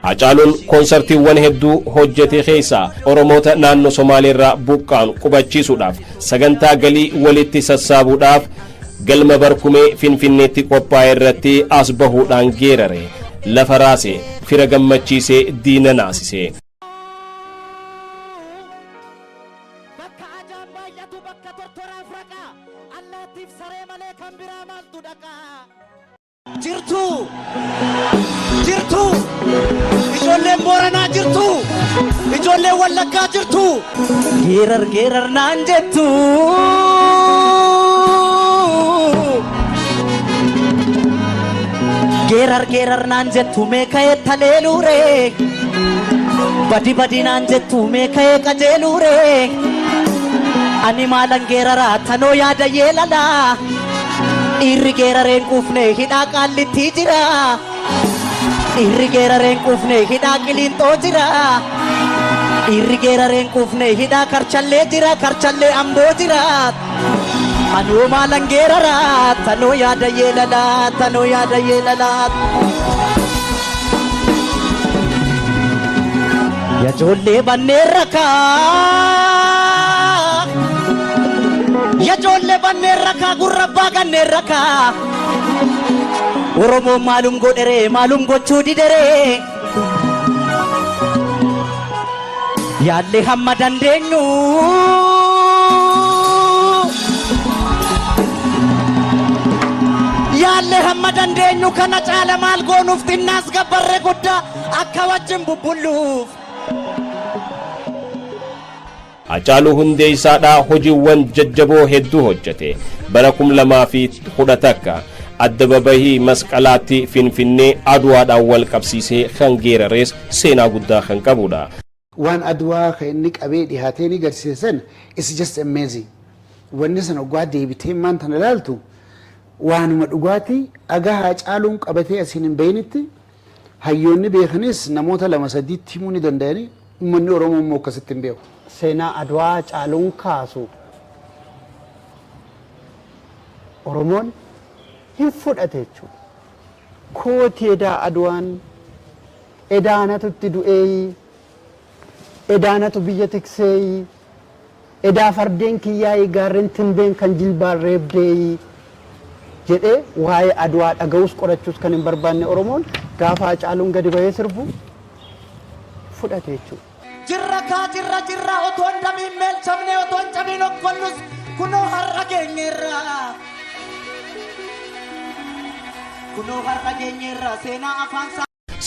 Hacaaluun konsertiiwwan hedduu hojjete keessa Oromoota naannoo Somaaleerraa buqqaan qubachiisuudhaaf sagantaa galii walitti sassaabuudhaaf galma barkumee Finfinneetti qophaa'e irratti as bahuudhaan geerare lafa raase fira gammachiisee diina naasise. jirtu ijoolleen Booranaa jirtu ijoolleen Wallaggaa jirtu geerar naan jettu geerar naan jettu meeka'ee taleelure badi naan jettu meeka'ee qajeelure ani maalan geeraraa tanoo yaada yeelalaa irri geerareen quufne hidhaa qaallitti jira irri geerareen quufne hidhaa qiliinxoo jira irri geerareen quufne hidhaa karchallee jira karchallee amboo jira anoo maalan geeraraa tanoo yaada yeelalaa yajoollee banneen rakaa yajoollee banneen rakaa gurrabbaa kanneen rakaa Oromoo maalum godhere maalum gochuu didere yaalle hamma dandeenyu yaalle hamma dandeenyu kana caala maal goonuuf xinnaas gabbarre guddaa akka wajjin bubbulluuf. Hacaaluu hundee isaadhaa hojiiwwan jajjaboo hedduu hojjete bara 2011 adda babahii masqalaatti Finfinnee Aduwaadhaan wal qabsiisee kan geerarees seenaa guddaa kan qabudha. Waan Aduwaa kan inni qabee dhihaatee ni garsiisan is just amazing. Wanni sana dhugaa deebitee maanta ilaaltu waanuma dhugaatii dhagaa Hacaaluun qabatee asiin hin beeknitti hayyoonni beekanis namoota 2-3 himuu ni danda'ani uummanni Oromoo immoo akkasitti hin beeku. Seenaa Aduwaa Hacaaluun kaasu Oromoon hin fudhate jechuudha. Kooti edaa Aduwaan edaanatutti du'ee edaanatu biyya tiksee edaa fardeen kiyyaa gaarreen timbeen kan jilbaan reebdee jedhee waa'ee Aduwaa dhaga'uus qorachuus kan hin barbaanne Oromoon gaafa Hacaaluun gadi bahee sirbu fudhate jechuudha. jirra otoon damiin meelchamne otoon cabiin okkollus kunoo har'a geenyeerra seenaa afaan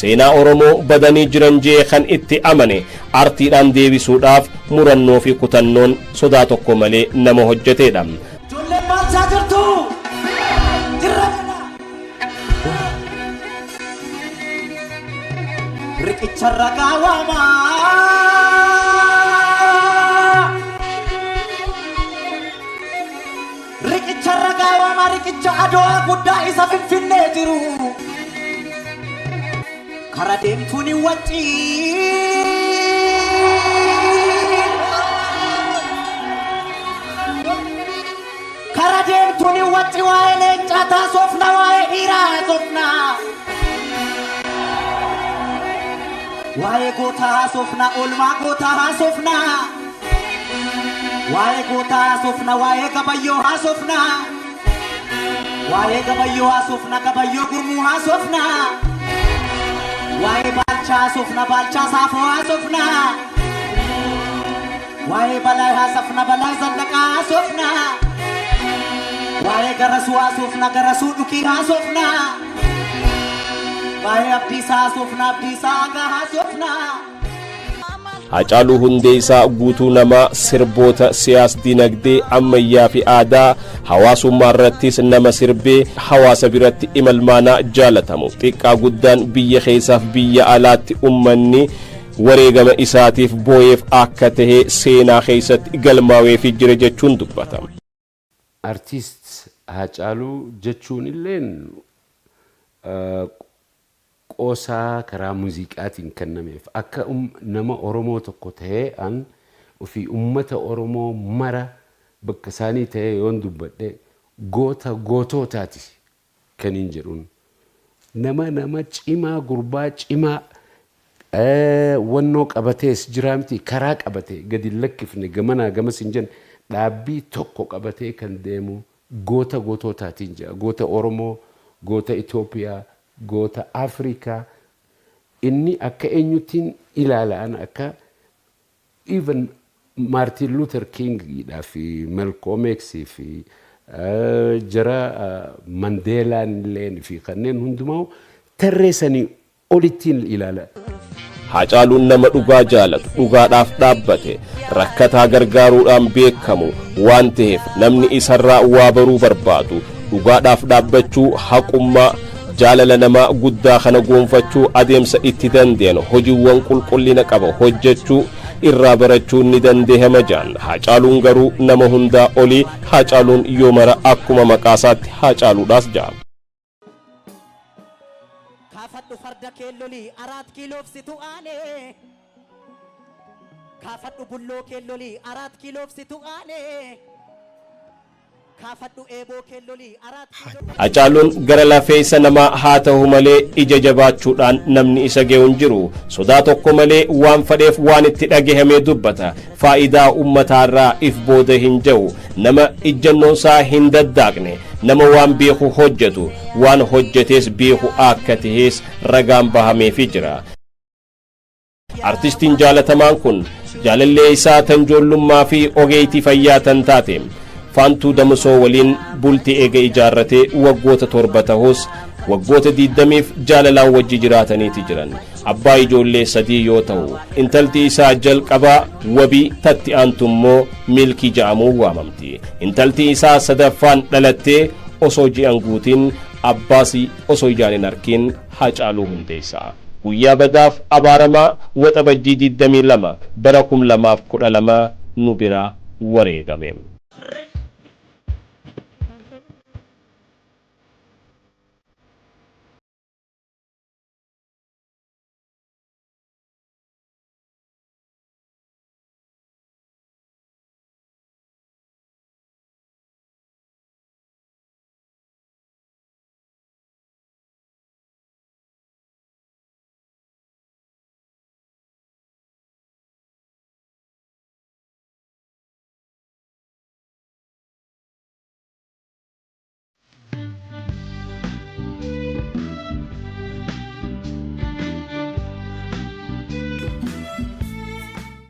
seenaa Oromoo badanii jiran jee kan itti amane artiidhaan deebisuudhaaf murannoo fi kutannoon sodaa tokko malee nama hojjeteedha. Ijoolleen maalchaa jirtu jirra riqicha ragaa waamaa riqicha ragaa waamaa riqicha Adwaa guddaa isa Finfinnee jiru kara deemtuun wacci waa'ee leencaa taasofna waa'ee dhiiraa haasofna waa'ee gootaa haasofna oolmaa gootaa haasofna waa'ee gootaa haasofna waa'ee gabayyoo haasofna waa'ee gabayyoo haasofna gabayyoo gurmuu haasofna waa'ee baalchaa haasofna baalchaa saafoo haasofna waa'ee balaa haasofna balaa zallaqaa haasofna waa'ee garasuu haasofna garasuu dhukii haasofna waa'ee abdiisaa haasofna abdiisaa agaa haasofna. Hacaaluu hundee isaa guutuu namaa sirboota siyaas-dinagdee ammayyaa fi aadaa hawaasummaa irrattis nama sirbee hawaasa biratti imalmaanaa jaalatamu xiqqaa guddaan biyya keessaaf biyya alaatti ummanni wareegama isaatiif booyeef akka tahee seenaa keessatti galmaawee fi jira jechuun dubbatama. Artiist Hacaaluu jechuun illeen qoosaa karaa muuziqaatiin kennameef akka nama Oromoo tokko ta'ee an ofii ummata Oromoo mara bakka isaanii ta'ee yoon dubbadhe goototaati kan hin jedhuun nama cimaa gurbaa cimaa wannoo qabatees jiraamti karaa qabatee gadi lakkifne gamanaa gamas hin jennu dhaabbii tokko qabatee kan deemu goota gootootaatiin jira goota Oromoo goota Itoophiyaa goota Afrikaa inni akka eenyutiin ilaalaan akka even Martin Luther King fi Malcolm X fi jara Mandeelaan illee fi kanneen hundumaa tarreessanii olittiin ilaala. Haacaaluun nama dhugaa jaalatu dhugaadhaaf dhaabbate rakkataa gargaaruudhaan beekamu waan ta'eef namni isarraa waa baruu barbaadu dhugaadhaaf dhaabbachuu haqummaa jaalala namaa guddaa kana goonfachuu adeemsa itti dandeenyu hojiiwwan qulqullina qaba hojjechuu irraa barachuu ni dandeehama jaan Haacaaluun garuu nama hundaa olii Haacaaluun yoo mara akkuma maqaasaatti Haacaaluudhaas jaa. Kaafadhu farda keellolii 4 kiiloof situ aane kaafadhu bulloo keellolii 4 kiiloof situ aane kaafadhu eeboo keellolii 4 kiiloo. Haacaaluun gara lafeessa namaa haa ta'u malee ija jabaachuudhaan namni isa ga'uun jiru sodaa tokko malee waan fadheef waan itti dhagahame dubbata faayidaa ummataarraa if booda hin jiru nama ijjannoonsaa hin daddaaqne nama waan beeku hojjetu waan hojjetes beeku akka ta'es ragaan bahameefii jira. Artistiin jaalatamaan kun jaalallee isaa tan ijoollummaa fi ogeetii fayyaa tan taate Faantuu Damsoo waliin bultii eega ijaarratee waggoota 7 ta'us waggoota 20f jaalalaan wajji jiraataniiti jiran abbaa ijoollee 3 yoo ta'u intalti isaa jalqabaa wabii tatti aantummoo milkii ja'amuu waamamti intalti isaa sadaffaan dhalattee osoo ji'an guutiin abbaasi osoo ijaan hin arkin Haacaaluu Hundeessaa guyyaa badaaf abaaramaa waxabajjii 22 bara 2012 nu bira wareegame.